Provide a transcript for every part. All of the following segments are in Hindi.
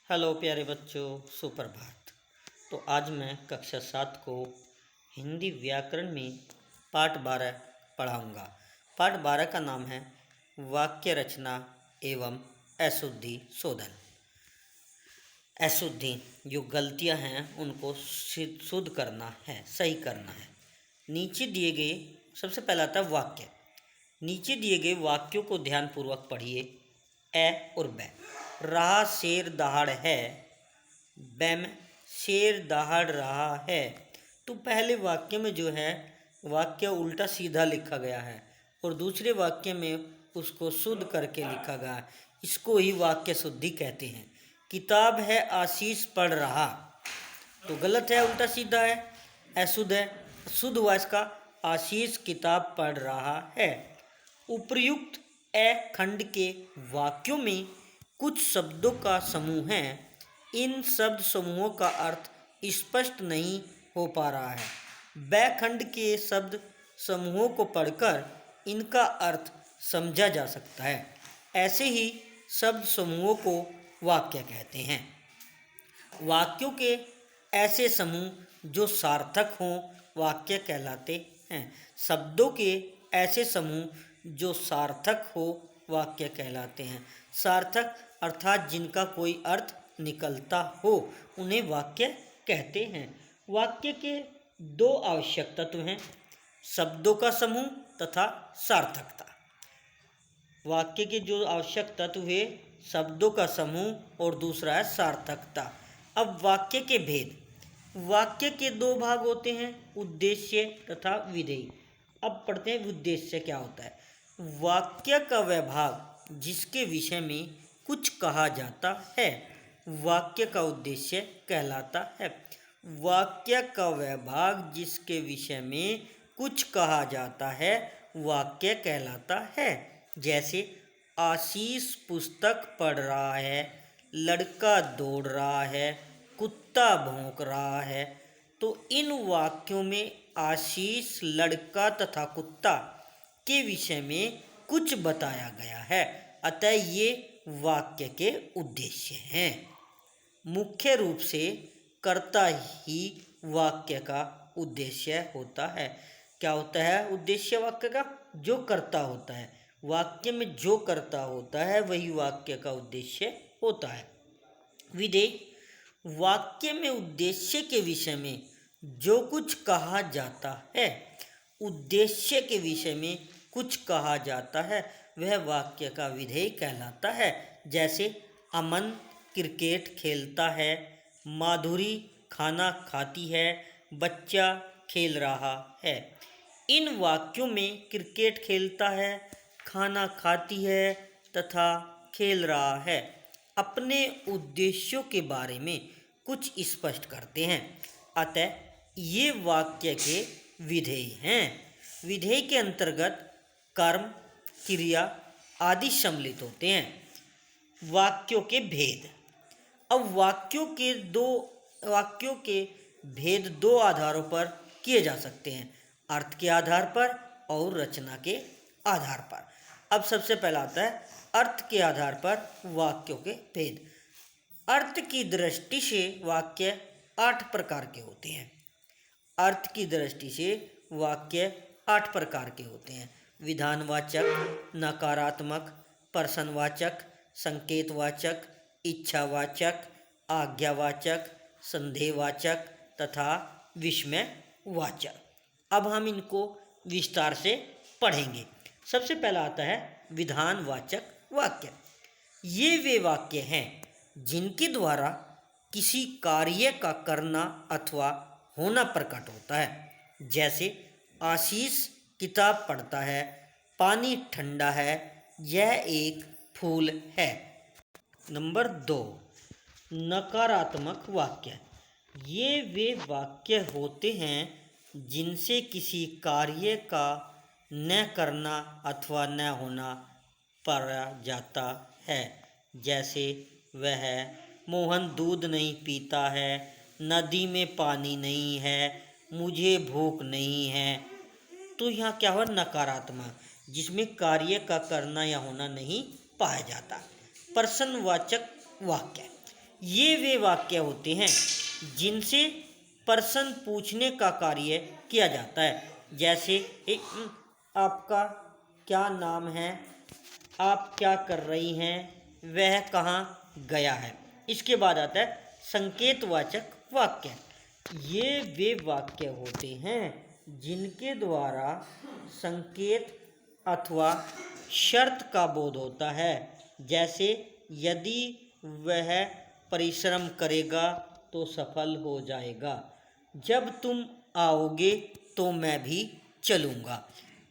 हेलो प्यारे बच्चों, सुप्रभात। तो आज मैं कक्षा 7 को हिंदी व्याकरण में पाठ 12 पढ़ाऊँगा। पाठ 12 का नाम है वाक्य रचना एवं अशुद्धि शोधन। अशुद्धि जो गलतियां हैं उनको शुद्ध करना है, सही करना है। नीचे दिए गए सबसे पहला आता है वाक्य। नीचे दिए गए वाक्यों को ध्यानपूर्वक पढ़िए। ए और बै। रहा शेर दहाड़ है, बैम शेर दहाड़ रहा है। तो पहले वाक्य में जो है वाक्य उल्टा सीधा लिखा गया है और दूसरे वाक्य में उसको शुद्ध करके लिखा गया है। इसको ही वाक्य शुद्धि कहते हैं। किताब है आशीष पढ़ रहा, तो गलत है, उल्टा सीधा है, अशुद्ध है। शुद्ध हुआ इसका आशीष किताब पढ़ रहा है। उपर्युक्त ए खंड के वाक्यों में कुछ शब्दों का समूह है। इन शब्द समूहों का अर्थ स्पष्ट नहीं हो पा रहा है। बै खंड के शब्द समूहों को पढ़कर इनका अर्थ समझा जा सकता है। ऐसे ही शब्द समूहों को वाक्य कहते हैं। वाक्यों के ऐसे समूह जो सार्थक हों वाक्य कहलाते हैं। शब्दों के ऐसे समूह जो सार्थक हो वाक्य कहलाते हैं। सार्थक अर्थात जिनका कोई अर्थ निकलता हो उन्हें वाक्य कहते हैं। वाक्य के दो आवश्यक तत्व हैं, शब्दों का समूह तथा सार्थकता। वाक्य के जो आवश्यक तत्व है शब्दों का समूह और दूसरा है सार्थकता। अब वाक्य के भेद। वाक्य के दो भाग होते हैं, उद्देश्य तथा विधेय। अब पढ़ते हैं उद्देश्य क्या होता है। वाक्य का वह भाग जिसके विषय में कुछ कहा जाता है वाक्य का उद्देश्य कहलाता है। वाक्य का वह भाग जिसके विषय में कुछ कहा जाता है वाक्य कहलाता है। जैसे आशीष पुस्तक पढ़ रहा है, लड़का दौड़ रहा है, कुत्ता भौंक रहा है। तो इन वाक्यों में आशीष, लड़का तथा कुत्ता के विषय में कुछ बताया गया है, अतः ये वाक्य के उद्देश्य हैं। मुख्य रूप से कर्ता ही वाक्य का उद्देश्य होता है। क्या होता है उद्देश्य वाक्य का? जो कर्ता होता है। वाक्य में जो कर्ता होता है वही वाक्य का उद्देश्य होता है। विधेय। वाक्य में उद्देश्य के विषय में जो कुछ कहा जाता है, उद्देश्य के विषय में कुछ कहा जाता है वह वाक्य का विधेय कहलाता है। जैसे अमन क्रिकेट खेलता है, माधुरी खाना खाती है, बच्चा खेल रहा है। इन वाक्यों में क्रिकेट खेलता है, खाना खाती है तथा खेल रहा है अपने उद्देश्यों के बारे में कुछ स्पष्ट करते हैं, अतः ये वाक्य के विधेय हैं। विधेय के अंतर्गत कर्म, क्रिया आदि सम्मिलित होते हैं। वाक्यों के भेद। अब वाक्यों के भेद दो आधारों पर किए जा सकते हैं, अर्थ के आधार पर और रचना के आधार पर। अब सबसे पहला आता है अर्थ के आधार पर वाक्यों के भेद। अर्थ की दृष्टि से वाक्य 8 प्रकार के होते हैं। अर्थ की दृष्टि से वाक्य 8 प्रकार के होते हैं। विधानवाचक, नकारात्मक, प्रश्नवाचक, संकेतवाचक, इच्छावाचक, आज्ञावाचक, संदेहवाचक तथा विस्मयवाचक। अब हम इनको विस्तार से पढ़ेंगे। सबसे पहला आता है विधानवाचक वाक्य। ये वे वाक्य हैं जिनके द्वारा किसी कार्य का करना अथवा होना प्रकट होता है। जैसे आशीष किताब पढ़ता है, पानी ठंडा है, यह एक फूल है। नंबर 2, नकारात्मक वाक्य। ये वे वाक्य होते हैं जिनसे किसी कार्य का न करना अथवा न होना पाया जाता है। जैसे वह मोहन दूध नहीं पीता है, नदी में पानी नहीं है, मुझे भूख नहीं है। तो यहाँ क्या हुआ? नकारात्मक, जिसमें कार्य का करना या होना नहीं पाया जाता। प्रश्नवाचक वाक्य। ये वे वाक्य होते हैं जिनसे प्रश्न पूछने का कार्य किया जाता है। जैसे आपका क्या नाम है, आप क्या कर रही हैं, वह कहाँ गया है। इसके बाद आता है संकेतवाचक वाक्य। ये वे वाक्य होते हैं जिनके द्वारा संकेत अथवा शर्त का बोध होता है। जैसे यदि वह परिश्रम करेगा तो सफल हो जाएगा, जब तुम आओगे तो मैं भी चलूँगा।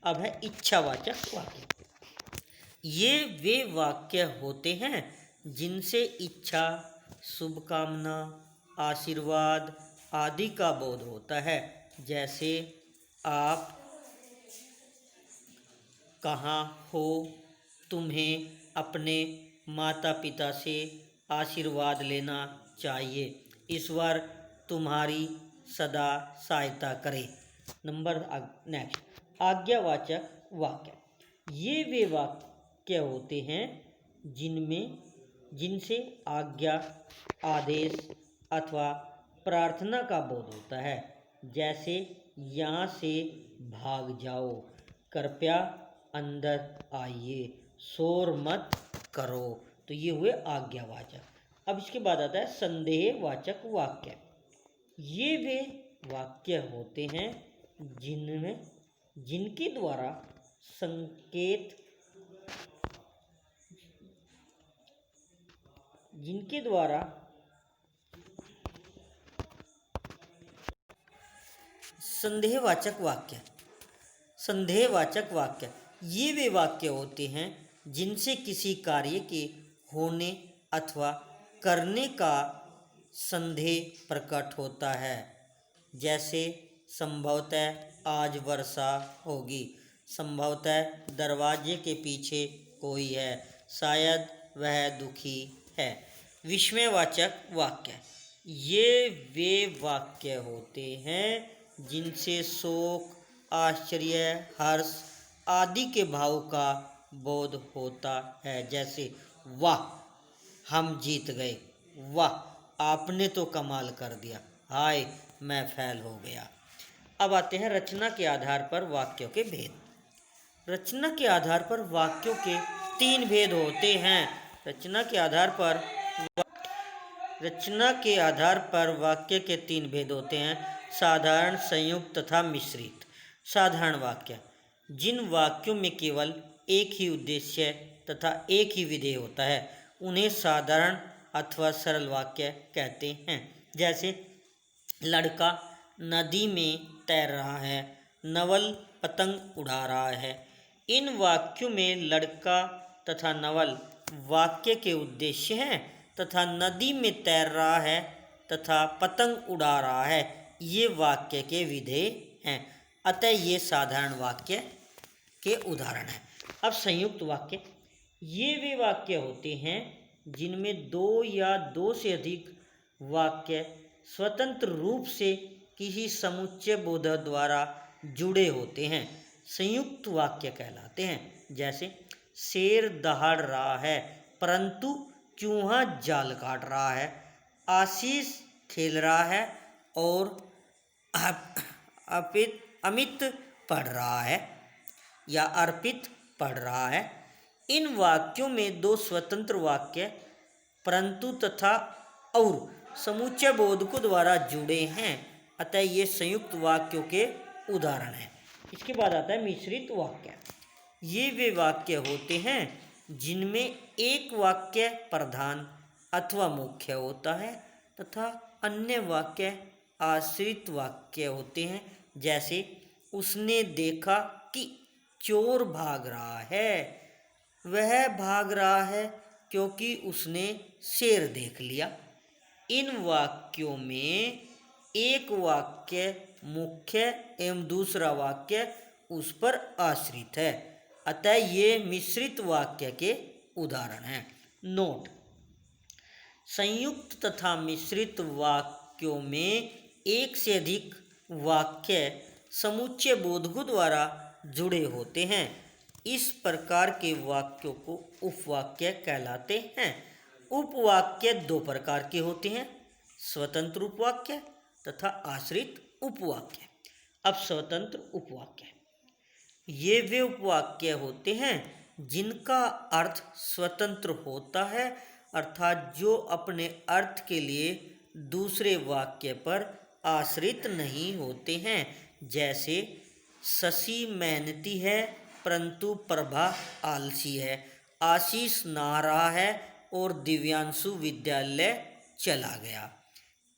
अब है इच्छावाचक वाक्य। ये वे वाक्य होते हैं जिनसे इच्छा, शुभकामना, आशीर्वाद आदि का बोध होता है। जैसे आप कहाँ हो, तुम्हें अपने माता पिता से आशीर्वाद लेना चाहिए, ईश्वर तुम्हारी सदा सहायता करे। नेक्स्ट आज्ञावाचक वाक्य। ये वे वाक्य होते हैं जिनसे आज्ञा, आदेश अथवा प्रार्थना का बोध होता है। जैसे यहाँ से भाग जाओ, कृपया अंदर आइए, शोर मत करो। तो ये हुए आज्ञावाचक। अब इसके बाद आता है संदेहवाचक वाक्य। ये वे वाक्य होते हैं जिनके द्वारा संदेहवाचक वाक्य। ये वे वाक्य होते हैं जिनसे किसी कार्य के होने अथवा करने का संदेह प्रकट होता है। जैसे संभवतः आज वर्षा होगी, संभवतः दरवाजे के पीछे कोई है, शायद वह दुखी है। विस्मयवाचक वाक्य। ये वे वाक्य होते हैं जिनसे शोक, आश्चर्य, हर्ष आदि के भाव का बोध होता है। जैसे वाह हम जीत गए, वाह आपने तो कमाल कर दिया, हाय मैं फेल हो गया। अब आते हैं रचना के आधार पर वाक्यों के भेद। रचना के आधार पर वाक्यों के तीन भेद होते हैं। रचना के आधार पर वाक्य के तीन भेद होते हैं: साधारण, संयुक्त तथा मिश्रित। साधारण वाक्य। जिन वाक्यों में केवल एक ही उद्देश्य तथा एक ही विधेय होता है उन्हें साधारण अथवा सरल वाक्य कहते हैं। जैसे लड़का नदी में तैर रहा है, नवल पतंग उड़ा रहा है। इन वाक्यों में लड़का तथा नवल वाक्य के उद्देश्य हैं तथा नदी में तैर रहा है तथा पतंग उड़ा रहा है ये वाक्य के विधेय हैं। अतः ये साधारण वाक्य के उदाहरण हैं। अब संयुक्त वाक्य। ये वे वाक्य होते हैं जिनमें दो या दो से अधिक वाक्य स्वतंत्र रूप से किसी समुच्चय बोध द्वारा जुड़े होते हैं, संयुक्त वाक्य कहलाते हैं। जैसे शेर दहाड़ रहा है परंतु चूहा जाल काट रहा है, आशीष खेल रहा है और अमित पढ़ रहा है या अर्पित पढ़ रहा है। इन वाक्यों में दो स्वतंत्र वाक्य परंतु तथा और समुच्चय बोधकों द्वारा जुड़े हैं, अतः ये संयुक्त वाक्यों के उदाहरण हैं। इसके बाद आता है मिश्रित वाक्य। ये वे वाक्य होते हैं जिनमें एक वाक्य प्रधान अथवा मुख्य होता है तथा अन्य वाक्य आश्रित वाक्य होते हैं। जैसे उसने देखा कि चोर भाग रहा है, वह भाग रहा है क्योंकि उसने शेर देख लिया। इन वाक्यों में एक वाक्य मुख्य एवं दूसरा वाक्य उस पर आश्रित है, अतः ये मिश्रित वाक्य के उदाहरण हैं। नोट: संयुक्त तथा मिश्रित वाक्यों में एक से अधिक वाक्य समुच्चय बोधकों द्वारा जुड़े होते हैं। इस प्रकार के वाक्यों को उपवाक्य कहलाते हैं। उपवाक्य दो प्रकार के होते हैं, स्वतंत्र उपवाक्य तथा आश्रित उपवाक्य। अब स्वतंत्र उपवाक्य, ये वे उपवाक्य होते हैं जिनका अर्थ स्वतंत्र होता है, अर्थात जो अपने अर्थ के लिए दूसरे वाक्य पर आश्रित नहीं होते हैं। जैसे शशि मेहनती है परंतु प्रभा आलसी है, आशीष नहा रहा है और दिव्यांशु विद्यालय चला गया।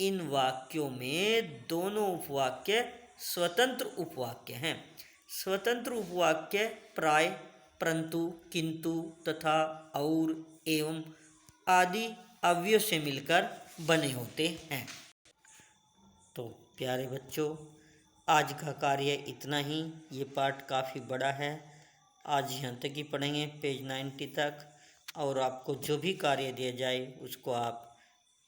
इन वाक्यों में दोनों उपवाक्य स्वतंत्र उपवाक्य हैं। स्वतंत्र उपवाक्य प्राय, परंतु, किंतु, तथा, और, एवं आदि अवयव से मिलकर बने होते हैं। तो प्यारे बच्चों, आज का कार्य इतना ही। ये पाठ काफ़ी बड़ा है, आज यहाँ तक ही पढ़ेंगे, पेज 90 तक। और आपको जो भी कार्य दिया जाए उसको आप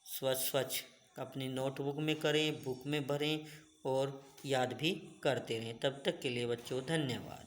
स्वच्छ अपनी नोटबुक में करें, बुक में भरें और याद भी करते रहें। तब तक के लिए बच्चों धन्यवाद।